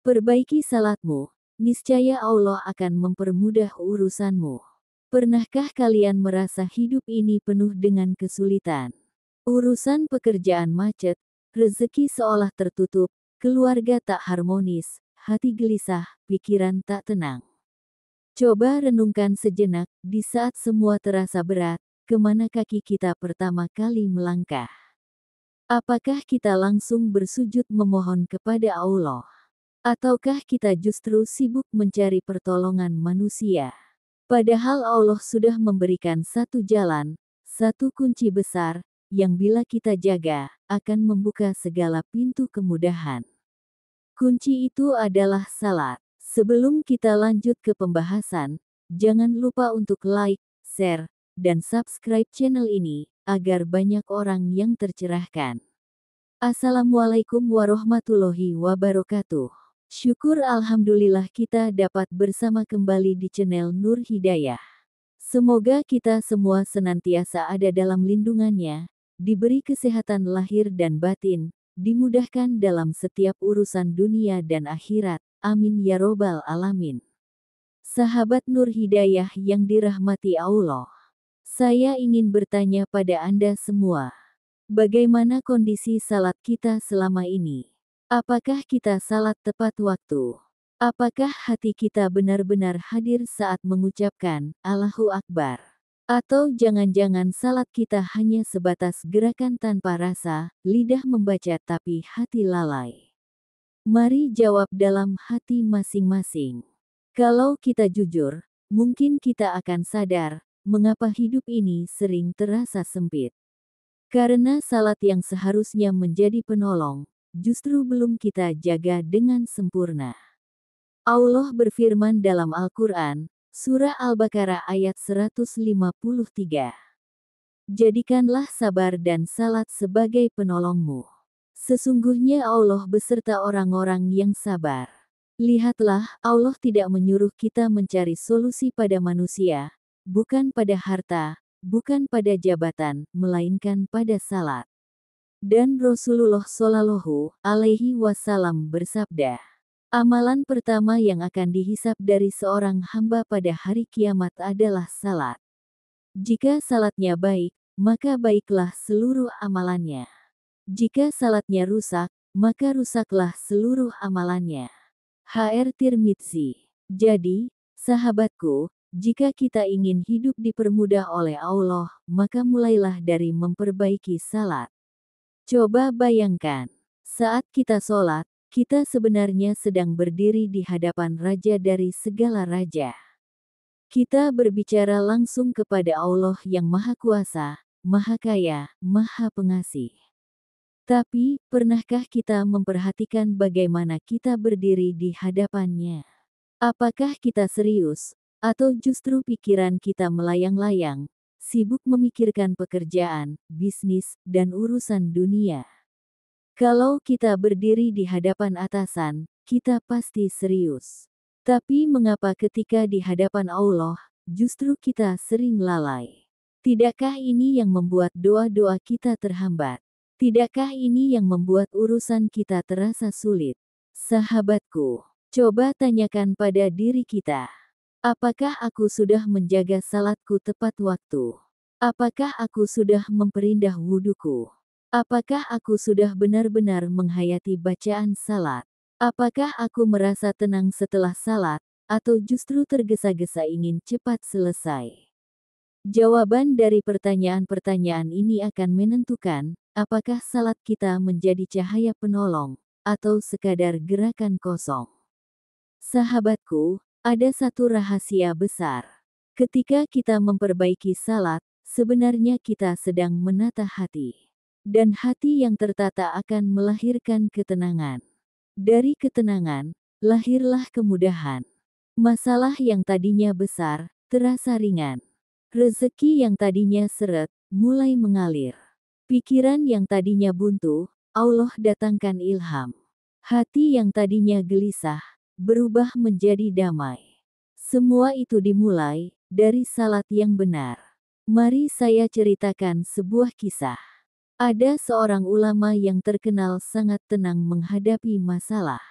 Perbaiki salatmu, niscaya Allah akan mempermudah urusanmu. Pernahkah kalian merasa hidup ini penuh dengan kesulitan? Urusan pekerjaan macet, rezeki seolah tertutup, keluarga tak harmonis, hati gelisah, pikiran tak tenang. Coba renungkan sejenak, di saat semua terasa berat, kemana kaki kita pertama kali melangkah? Apakah kita langsung bersujud memohon kepada Allah? Ataukah kita justru sibuk mencari pertolongan manusia? Padahal Allah sudah memberikan satu jalan, satu kunci besar, yang bila kita jaga, akan membuka segala pintu kemudahan. Kunci itu adalah salat. Sebelum kita lanjut ke pembahasan, jangan lupa untuk like, share, dan subscribe channel ini, agar banyak orang yang tercerahkan. Assalamualaikum warahmatullahi wabarakatuh. Syukur alhamdulillah kita dapat bersama kembali di channel Nur Hidayah. Semoga kita semua senantiasa ada dalam lindungannya, diberi kesehatan lahir dan batin, dimudahkan dalam setiap urusan dunia dan akhirat. Amin ya robbal alamin. Sahabat Nur Hidayah yang dirahmati Allah, saya ingin bertanya pada Anda semua, bagaimana kondisi salat kita selama ini? Apakah kita salat tepat waktu? Apakah hati kita benar-benar hadir saat mengucapkan Allahu Akbar? Atau jangan-jangan salat kita hanya sebatas gerakan tanpa rasa, lidah membaca tapi hati lalai? Mari jawab dalam hati masing-masing. Kalau kita jujur, mungkin kita akan sadar, mengapa hidup ini sering terasa sempit. Karena salat yang seharusnya menjadi penolong, justru belum kita jaga dengan sempurna. Allah berfirman dalam Al-Quran, Surah Al-Baqarah ayat 153. Jadikanlah sabar dan salat sebagai penolongmu. Sesungguhnya Allah beserta orang-orang yang sabar. Lihatlah, Allah tidak menyuruh kita mencari solusi pada manusia, bukan pada harta, bukan pada jabatan, melainkan pada salat. Dan Rasulullah Shallallahu Alaihi Wasallam bersabda, amalan pertama yang akan dihisap dari seorang hamba pada hari kiamat adalah salat. Jika salatnya baik, maka baiklah seluruh amalannya. Jika salatnya rusak, maka rusaklah seluruh amalannya. HR Tirmidzi. Jadi, sahabatku, jika kita ingin hidup dipermudah oleh Allah, maka mulailah dari memperbaiki salat. Coba bayangkan, saat kita sholat, kita sebenarnya sedang berdiri di hadapan Raja dari segala raja. Kita berbicara langsung kepada Allah yang Maha Kuasa, Maha Kaya, Maha Pengasih. Tapi, pernahkah kita memperhatikan bagaimana kita berdiri di hadapannya? Apakah kita serius, atau justru pikiran kita melayang-layang, sibuk memikirkan pekerjaan, bisnis, dan urusan dunia? Kalau kita berdiri di hadapan atasan, kita pasti serius. Tapi mengapa ketika di hadapan Allah, justru kita sering lalai? Tidakkah ini yang membuat doa-doa kita terhambat? Tidakkah ini yang membuat urusan kita terasa sulit? Sahabatku, coba tanyakan pada diri kita. Apakah aku sudah menjaga salatku tepat waktu? Apakah aku sudah memperindah wuduku? Apakah aku sudah benar-benar menghayati bacaan salat? Apakah aku merasa tenang setelah salat, atau justru tergesa-gesa ingin cepat selesai? Jawaban dari pertanyaan-pertanyaan ini akan menentukan, apakah salat kita menjadi cahaya penolong, atau sekadar gerakan kosong. Sahabatku, ada satu rahasia besar. Ketika kita memperbaiki salat, sebenarnya kita sedang menata hati. Dan hati yang tertata akan melahirkan ketenangan. Dari ketenangan, lahirlah kemudahan. Masalah yang tadinya besar, terasa ringan. Rezeki yang tadinya seret, mulai mengalir. Pikiran yang tadinya buntu, Allah datangkan ilham. Hati yang tadinya gelisah, berubah menjadi damai. Semua itu dimulai dari salat yang benar. Mari saya ceritakan sebuah kisah. Ada seorang ulama yang terkenal sangat tenang menghadapi masalah.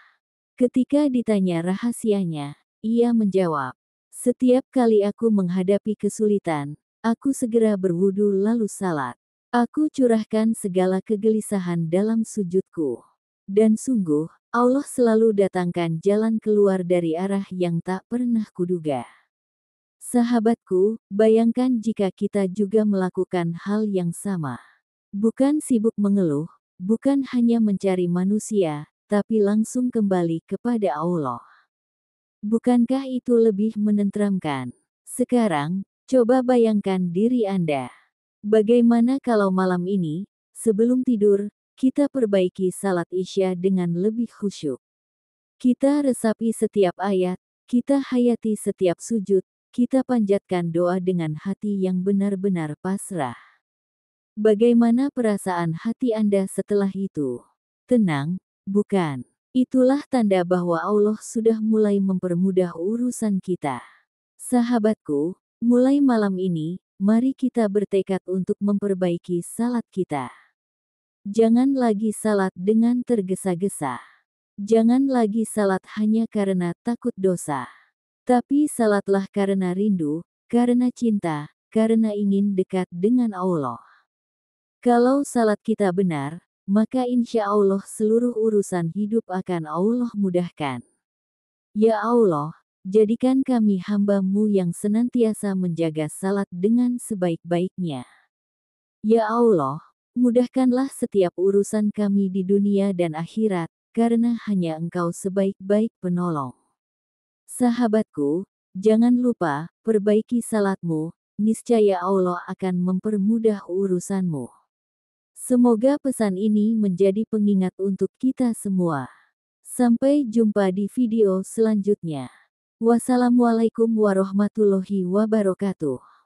Ketika ditanya rahasianya, ia menjawab, "Setiap kali aku menghadapi kesulitan, aku segera berwudu lalu salat. Aku curahkan segala kegelisahan dalam sujudku. Dan sungguh, Allah selalu datangkan jalan keluar dari arah yang tak pernah kuduga." Sahabatku, bayangkan jika kita juga melakukan hal yang sama. Bukan sibuk mengeluh, bukan hanya mencari manusia, tapi langsung kembali kepada Allah. Bukankah itu lebih menenteramkan? Sekarang, coba bayangkan diri Anda. Bagaimana kalau malam ini, sebelum tidur, kita perbaiki salat Isya dengan lebih khusyuk. Kita resapi setiap ayat, kita hayati setiap sujud, kita panjatkan doa dengan hati yang benar-benar pasrah. Bagaimana perasaan hati Anda setelah itu? Tenang, bukan? Itulah tanda bahwa Allah sudah mulai mempermudah urusan kita. Sahabatku, mulai malam ini, mari kita bertekad untuk memperbaiki salat kita. Jangan lagi salat dengan tergesa-gesa. Jangan lagi salat hanya karena takut dosa. Tapi salatlah karena rindu, karena cinta, karena ingin dekat dengan Allah. Kalau salat kita benar, maka insya Allah seluruh urusan hidup akan Allah mudahkan. Ya Allah, jadikan kami hamba-Mu yang senantiasa menjaga salat dengan sebaik-baiknya. Ya Allah, mudahkanlah setiap urusan kami di dunia dan akhirat, karena hanya Engkau sebaik-baik penolong. Sahabatku, jangan lupa, perbaiki salatmu, niscaya Allah akan mempermudah urusanmu. Semoga pesan ini menjadi pengingat untuk kita semua. Sampai jumpa di video selanjutnya. Wassalamualaikum warahmatullahi wabarakatuh.